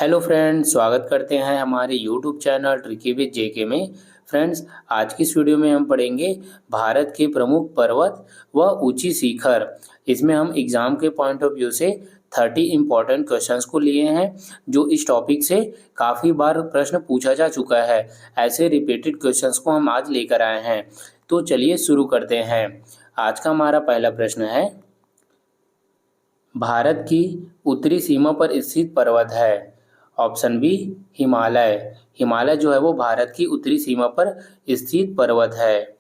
Hello friends, स्वागत करते हैं हमारे यूट्यूब चैनल ट्रिकी विद जेके में। फ्रेंड्स, आज की इस वीडियो में हम पढ़ेंगे भारत के प्रमुख पर्वत व ऊंची शिखर। इसमें हम एग्जाम के पॉइंट ऑफ व्यू से 30 इम्पॉर्टेंट क्वेश्चंस को लिए हैं, जो इस टॉपिक से काफ़ी बार प्रश्न पूछा जा चुका है। ऐसे रिपीटेड क्वेश्चंस को हम आज लेकर आए हैं। तो चलिए शुरू करते हैं। आज का हमारा पहला प्रश्न है, भारत की उत्तरी सीमा पर स्थित पर्वत है। Option B, Himalaya. हिमालय जो है वो भारत की उत्तरी सीमा पर स्थित पर्वत है।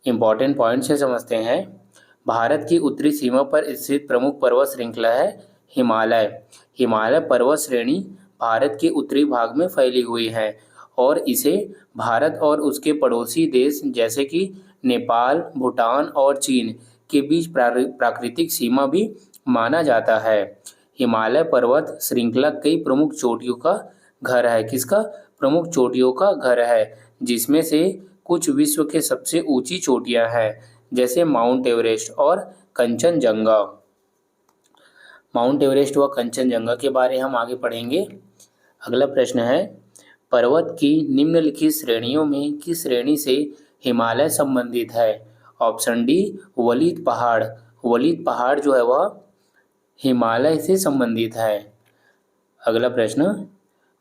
इंपॉर्टेंट पॉइंट से समझते हैं। भारत की उत्तरी सीमा पर स्थित प्रमुख पर्वत श्रृंखला है हिमालय। हिमालय पर्वत श्रेणी भारत के उत्तरी भाग में फैली हुई है और इसे भारत और उसके पड़ोसी देश जैसे कि नेपाल, भूटान और चीन के बीच प्राकृतिक सीमा भी माना जाता है। हिमालय पर्वत श्रृंखला कई प्रमुख चोटियों का घर है। किसका? प्रमुख चोटियों का घर है, जिसमें से कुछ विश्व के सबसे ऊंची चोटियां हैं, जैसे माउंट एवरेस्ट और कंचनजंगा। माउंट एवरेस्ट व कंचनजंगा के बारे में हम आगे पढ़ेंगे। अगला प्रश्न है, पर्वत की निम्नलिखित श्रेणियों में किस श्रेणी से हिमालय संबंधित है? ऑप्शन डी, वलीद पहाड़। वलीद पहाड़ जो है वह हिमालय से संबंधित है। अगला प्रश्न,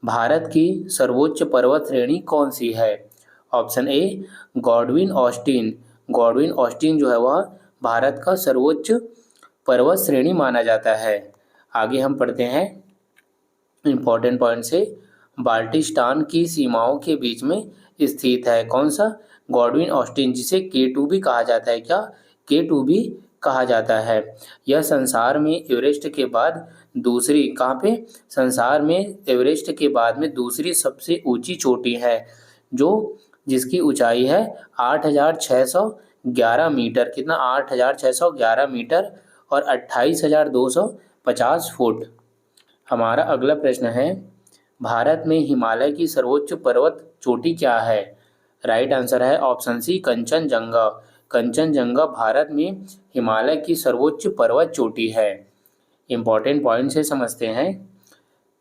भारत की सर्वोच्च पर्वत श्रेणी कौन सी है? Option A, Godwin Austen. Godwin Austen जो है वह भारत का सर्वोच्च पर्वत श्रेणी माना जाता है। आगे हम पढ़ते हैं इंपॉर्टेंट पॉइंट से। बाल्टिस्तान की सीमाओं के बीच में स्थित है। कौन सा? गॉडविन ऑस्टिन, जिसे K2 भी कहा जाता है। क्या? K2 भी कहा जाता है। यह संसार में एवरेस्ट के बाद दूसरी, कहाँ पे? संसार में एवरेस्ट के बाद में दूसरी सबसे ऊंची चोटी है, जिसकी ऊंचाई है 8,611 मीटर। कितना? 8,611 मीटर और 28,250 फुट। हमारा अगला प्रश्न है, भारत में हिमालय की सर्वोच्च पर्वत चोटी क्या है? राइट आंसर है ऑप्शन सी, कंचनजंगा। कंचनजंगा भारत में हिमालय की सर्वोच्च पर्वत चोटी है। इंपॉर्टेंट पॉइंट से समझते हैं।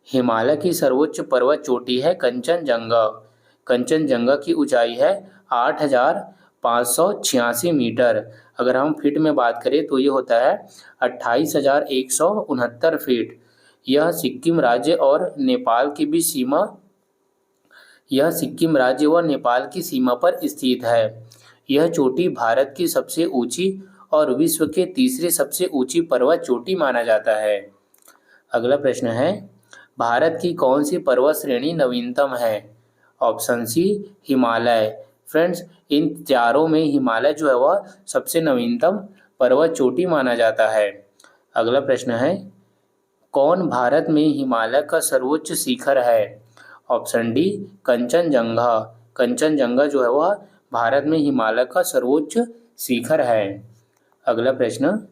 हिमालय की सर्वोच्च पर्वत चोटी है कंचनजंगा। कंचनजंगा की ऊंचाई है 8,586 मीटर। अगर हम फीट में बात करें तो ये होता है 28,169 फीट। यह सिक्किम राज्य और नेपाल की भी सीमा यह सिक्किम राज्य व नेपाल की सीमा पर स्थित है। यह चोटी भारत की सबसे ऊंची और विश्व के तीसरे सबसे ऊंची पर्वत चोटी माना जाता है। अगला प्रश्न है, भारत की कौन सी पर्वत श्रेणी नवीनतम है? Option C, Himalaya. फ्रेंड्स, इन चारों में हिमालय जो है वह सबसे नवीनतम पर्वत चोटी माना जाता है। अगला प्रश्न है, कौन भारत में हिमालय का सर्वोच्च शिखर है? Option D, Kanchenjunga. कंचनजंगा जो है वह भारत में हिमालय का सर्वोच्च शिखर है। अगला प्रश्न,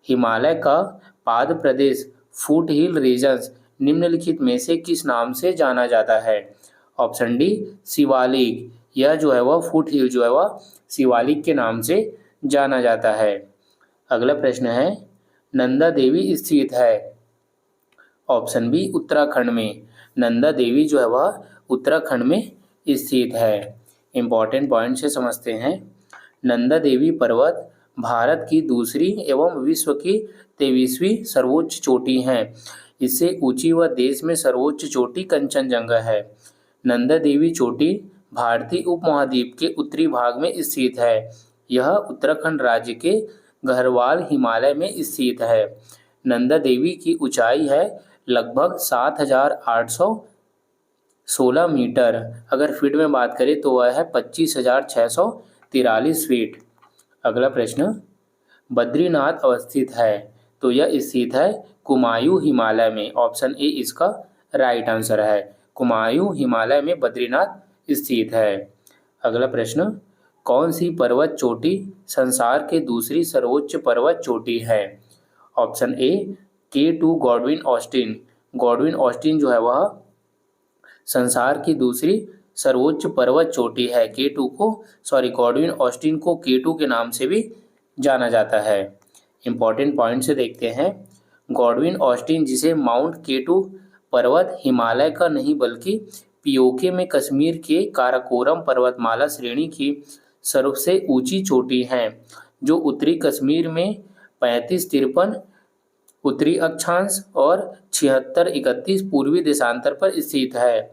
हिमालय का पाद प्रदेश फुट हिल रीजन्स निम्नलिखित में से किस नाम से जाना जाता है? Option D, Shivalik. यह जो है वह फुट हिल जो है वह शिवालिक के नाम से जाना जाता है। अगला प्रश्न है, नंदा देवी स्थित है? ऑप्शन बी, उत्तराखंड में। नंदा देवी जो है वह उत्तराखंड में स्थित है। इम्पॉर्टेंट पॉइंट से समझते हैं। नंदा देवी पर्वत भारत की दूसरी एवं विश्व की 23वीं सर्वोच्च चोटी है। इससे ऊंची व देश में सर्वोच्च चोटी कंचनजंगा है। नंदा देवी चोटी भारतीय उपमहाद्वीप के उत्तरी भाग में स्थित है। यह उत्तराखंड राज्य के गढ़वाल हिमालय में स्थित है। नंदा देवी की ऊंचाई है लगभग 7,816 मीटर। अगर फीट में बात करें तो वह है 25,643 फीट। अगला प्रश्न, बद्रीनाथ अवस्थित है? तो यह स्थित है कुमायूं हिमालय में। ऑप्शन ए इसका राइट आंसर है। कुमायूं हिमालय में बद्रीनाथ स्थित है। अगला प्रश्न, कौन सी पर्वत चोटी संसार के दूसरी सर्वोच्च पर्वत चोटी है? Option A, K2 Godwin Austen. Godwin Austen जो है वह संसार की दूसरी सर्वोच्च पर्वत चोटी है। गॉडविन ऑस्टिन को K2 के नाम से भी जाना जाता है। इंपॉर्टेंट पॉइंट से देखते हैं। गॉडविन ऑस्टिन, जिसे माउंट K2 पर्वत हिमालय का नहीं बल्कि पीओके में कश्मीर के काराकोरम पर्वतमाला श्रेणी की सबसे ऊंची चोटी है, जो उत्तरी कश्मीर में 35-53 उत्तरी अक्षांश और 76-31 पूर्वी देशांतर पर स्थित है।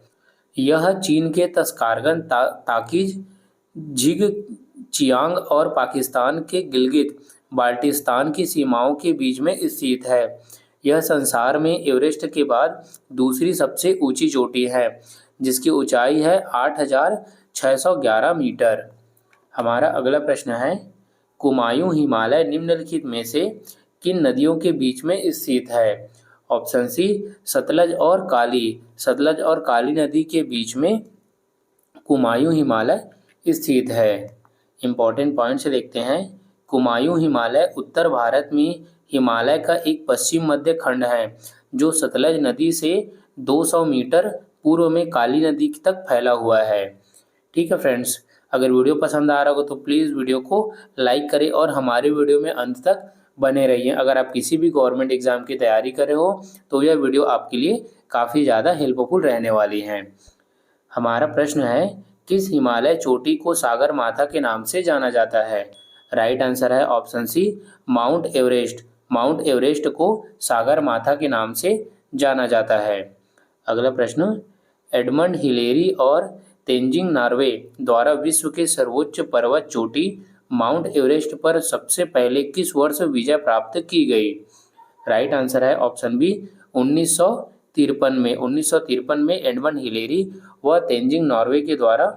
यह चीन के तस्कारगन ताकिज झिगचियांग और पाकिस्तान के गिलगित बाल्टिस्तान की सीमाओं के बीच में स्थित है। यह संसार में एवरेस्ट के बाद दूसरी सबसे ऊंची चोटी है, जिसकी ऊंचाई है 8,611 मीटर। हमारा अगला प्रश्न है, कुमायूं हिमालय निम्नलिखित में से किन नदियों के बीच में स्थित है? ऑप्शन सी सतलज और काली। सतलज और काली नदी के बीच में कुमायूं हिमालय स्थित है। इम्पॉर्टेंट पॉइंट से देखते हैं। कुमायूं हिमालय उत्तर भारत में हिमालय का एक पश्चिम मध्य खंड है, जो सतलज नदी से 200 मीटर पूर्व में काली नदी तक फैला हुआ है। ठीक है फ्रेंड्स, अगर वीडियो पसंद आ रहा हो तो प्लीज़ वीडियो को लाइक करें और हमारे वीडियो में अंत तक बने रहिए। अगर आप किसी भी गवर्नमेंट एग्जाम की तैयारी कर रहे हो तो यह वीडियो आपके लिए काफ़ी ज़्यादा हेल्पफुल रहने वाली है। हमारा प्रश्न है, किस हिमालय चोटी को सागर माथा के नाम से जाना जाता है? राइट आंसर है option C Mount Everest. Mount Everest को सागर माथा के नाम से जाना जाता है। अगला प्रश्न, एडमंड हिलेरी और तेंजिंग नॉर्वे द्वारा विश्व के सर्वोच्च पर्वत चोटी माउंट एवरेस्ट पर सबसे पहले किस वर्ष विजय प्राप्त की गई? राइट आंसर है ऑप्शन बी 1953 में। 1953 में एडमंड हिलेरी व तेंजिंग नॉर्वे के द्वारा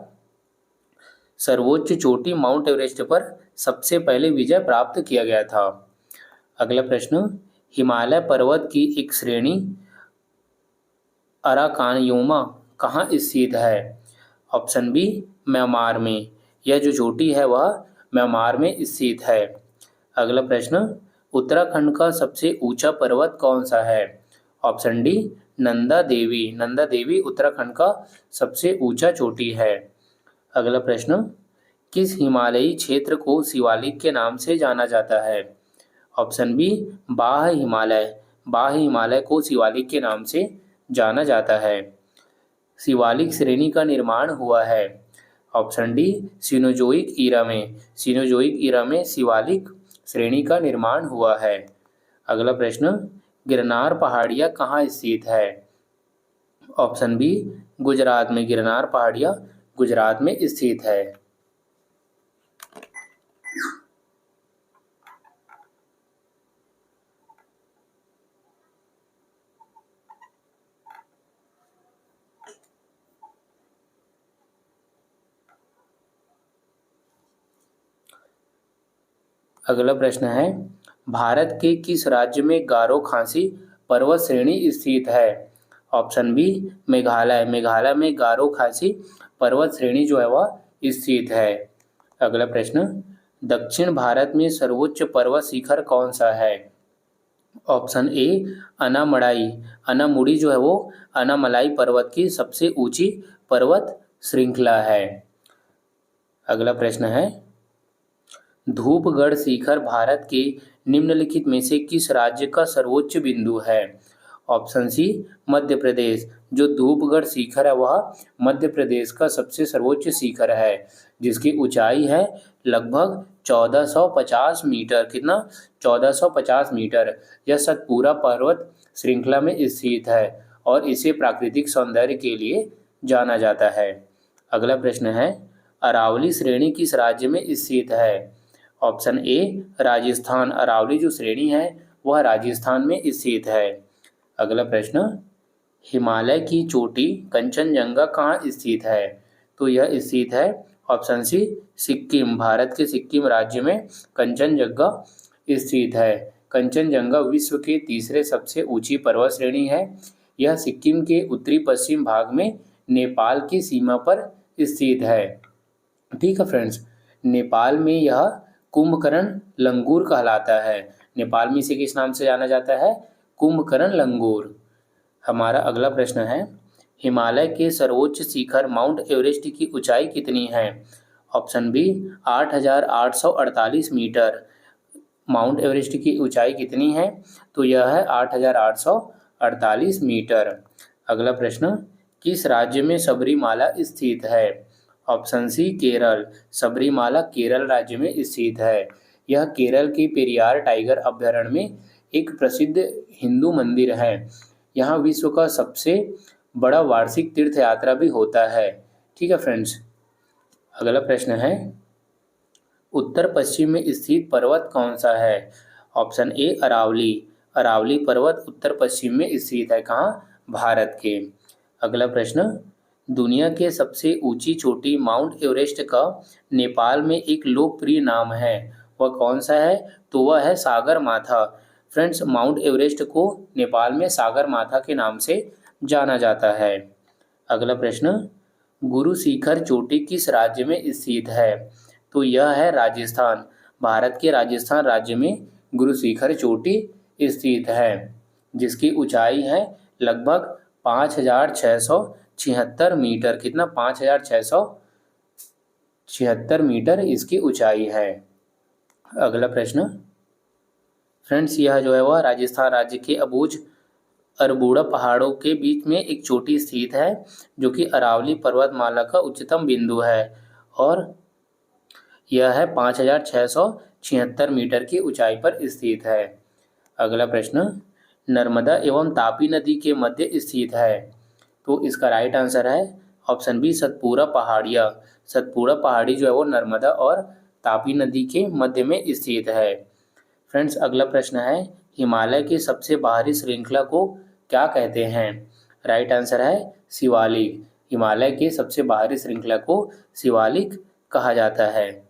सर्वोच्च चोटी माउंट एवरेस्ट पर सबसे पहले विजय प्राप्त किया गया था। अगला प्रश्न, हिमालय पर्वत की एक श्रेणी अराकानयोमा कहाँ स्थित है? ऑप्शन बी म्यांमार में। यह जो चोटी है वह म्यांमार में स्थित है। अगला प्रश्न, उत्तराखंड का सबसे ऊंचा पर्वत कौन सा है? Option D Nanda Devi. नंदा देवी उत्तराखंड का सबसे ऊंचा चोटी है। अगला प्रश्न, किस हिमालयी क्षेत्र को शिवालिक के नाम से जाना जाता है? ऑप्शन बी बाह्य हिमालय। बाह्य हिमालय को शिवालिक के नाम से जाना जाता है। शिवालिक श्रेणी का निर्माण हुआ है। ऑप्शन डी सिनोजोइक ईरा में। सिनोजोइक ईरा में शिवालिक श्रेणी का निर्माण हुआ है। अगला प्रश्न, गिरनार पहाड़ियाँ कहाँ स्थित है? ऑप्शन बी गुजरात में। गिरनार पहाड़ियाँ गुजरात में स्थित है। अगला प्रश्न है, भारत के किस राज्य में गारो खासी पर्वत श्रेणी स्थित है? Option B Meghalaya. मेघालय में गारो खासी पर्वत श्रेणी जो है वह स्थित है। अगला प्रश्न, दक्षिण भारत में सर्वोच्च पर्वत शिखर कौन सा है? Option A अनामड़ाई। अनामुड़ी जो है वो अनामलाई पर्वत की सबसे ऊंची पर्वत श्रृंखला है। अगला प्रश्न है, धूपगढ़ शिखर भारत के निम्नलिखित में से किस राज्य का सर्वोच्च बिंदु है? ऑप्शन सी मध्य प्रदेश। जो धूपगढ़ शिखर है वह मध्य प्रदेश का सबसे सर्वोच्च शिखर है, जिसकी ऊंचाई है लगभग 1450 मीटर। कितना? 1450 मीटर। यह सतपुरा पर्वत श्रृंखला में स्थित है और इसे प्राकृतिक सौंदर्य के लिए जाना जाता है। अगला प्रश्न है, अरावली श्रेणी किस राज्य में स्थित है? Option A Rajasthan. अरावली जो श्रेणी है वह राजस्थान में स्थित है। अगला प्रश्न, हिमालय की चोटी कंचनजंगा कहाँ स्थित है? तो यह स्थित है ऑप्शन सी सिक्किम। भारत के सिक्किम राज्य में कंचनजंगा स्थित है। कंचनजंगा विश्व के तीसरे सबसे ऊंची पर्वत श्रेणी है। यह सिक्किम के उत्तरी पश्चिम भाग में नेपाल की सीमा पर स्थित है। ठीक है फ्रेंड्स, नेपाल में यह कुंभकर्ण लंगूर कहलाता है। नेपाल में इसे किस नाम से जाना जाता है? कुंभकर्ण लंगूर। हमारा अगला प्रश्न है, हिमालय के सर्वोच्च शिखर माउंट एवरेस्ट की ऊंचाई कितनी है? Option B 8,848 metre. माउंट एवरेस्ट की ऊंचाई कितनी है? तो यह है 8,848 मीटर। अगला प्रश्न, किस राज्य में सबरीमाला स्थित है? Option C Kerala. सबरीमाला केरल राज्य में स्थित है। यह केरल के पेरियार टाइगर अभयारण्य में एक प्रसिद्ध हिंदू मंदिर है। यहाँ विश्व का सबसे बड़ा वार्षिक तीर्थ यात्रा भी होता है। ठीक है फ्रेंड्स। अगला प्रश्न है, उत्तर पश्चिम में स्थित पर्वत कौन सा है? Option A Aravalli. अरावली पर्वत उत्तर पश्चिम में स्थित है। कहाँ? भारत के। अगला प्रश्न, दुनिया के सबसे ऊंची चोटी माउंट एवरेस्ट का नेपाल में एक लोकप्रिय नाम है, वह कौन सा है? तो वह है सागर माथा। फ्रेंड्स, माउंट एवरेस्ट को नेपाल में सागर माथा के नाम से जाना जाता है। अगला प्रश्न, गुरु शिखर चोटी किस राज्य में स्थित है? तो यह है राजस्थान। भारत के राजस्थान राज्य में गुरु शिखर चोटी स्थित है, जिसकी ऊंचाई है लगभग 5,676 मीटर। कितना? 5,676 मीटर इसकी ऊंचाई है। अगला प्रश्न, फ्रेंड्स, यह जो है वह राजस्थान राज्य के अबूझ अरबुड़ा पहाड़ों के बीच में एक चोटी स्थित है, जो कि अरावली पर्वतमाला का उच्चतम बिंदु है, और यह है 5,676 मीटर की ऊंचाई पर स्थित है। अगला प्रश्न, नर्मदा एवं तापी नदी के मध्य स्थित है, तो इसका राइट आंसर है ऑप्शन बी सतपुड़ा पहाड़िया। सतपुड़ा पहाड़ी जो है वो नर्मदा और तापी नदी के मध्य में स्थित है। फ्रेंड्स, अगला प्रश्न है, हिमालय की सबसे बाहरी श्रृंखला को क्या कहते हैं? राइट आंसर है शिवालिक। हिमालय के सबसे बाहरी श्रृंखला को शिवालिक कहा जाता है।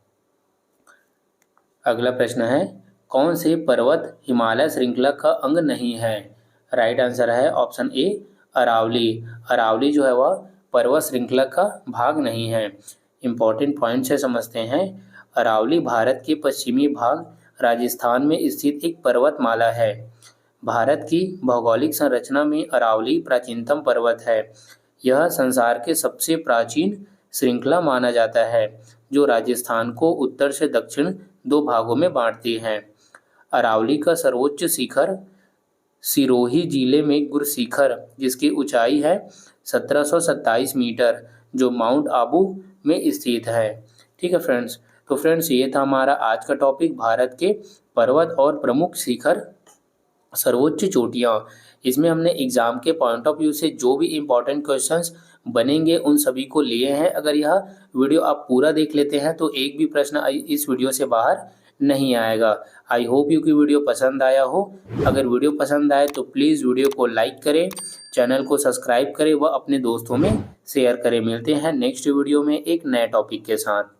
अगला प्रश्न है, कौन से पर्वत हिमालय श्रृंखला का अंग नहीं है? राइट आंसर है ऑप्शन ए अरावली। अरावली जो है वह पर्वत श्रृंखला का भाग नहीं है। इंपॉर्टेंट पॉइंट से समझते हैं। अरावली भारत के पश्चिमी भाग राजस्थान में स्थित एक पर्वतमाला है। भारत की भौगोलिक संरचना में अरावली प्राचीनतम पर्वत है। यह संसार के सबसे प्राचीन श्रृंखला माना जाता है, जो राजस्थान को उत्तर से दक्षिण दो भागों में बांटती है। अरावली का सर्वोच्च शिखर सिरोही जिले में गुरु शिखर, जिसकी ऊंचाई है 1727 मीटर, जो माउंट आबू में स्थित है। ठीक है फ्रेंड्स। तो फ्रेंड्स, ये था हमारा आज का टॉपिक, भारत के पर्वत और प्रमुख शिखर, सर्वोच्च चोटियाँ। इसमें हमने एग्जाम के पॉइंट ऑफ व्यू से जो भी इम्पोर्टेंट क्वेश्चंस बनेंगे उन सभी को लिए हैं। अगर यह वीडियो आप पूरा देख लेते हैं तो एक भी प्रश्न इस वीडियो से बाहर नहीं आएगा। आई होप यू कि वीडियो पसंद आया हो। अगर वीडियो पसंद आए तो प्लीज़ वीडियो को लाइक करें, चैनल को सब्सक्राइब करें व अपने दोस्तों में शेयर करें। मिलते हैं नेक्स्ट वीडियो में एक नए टॉपिक के साथ।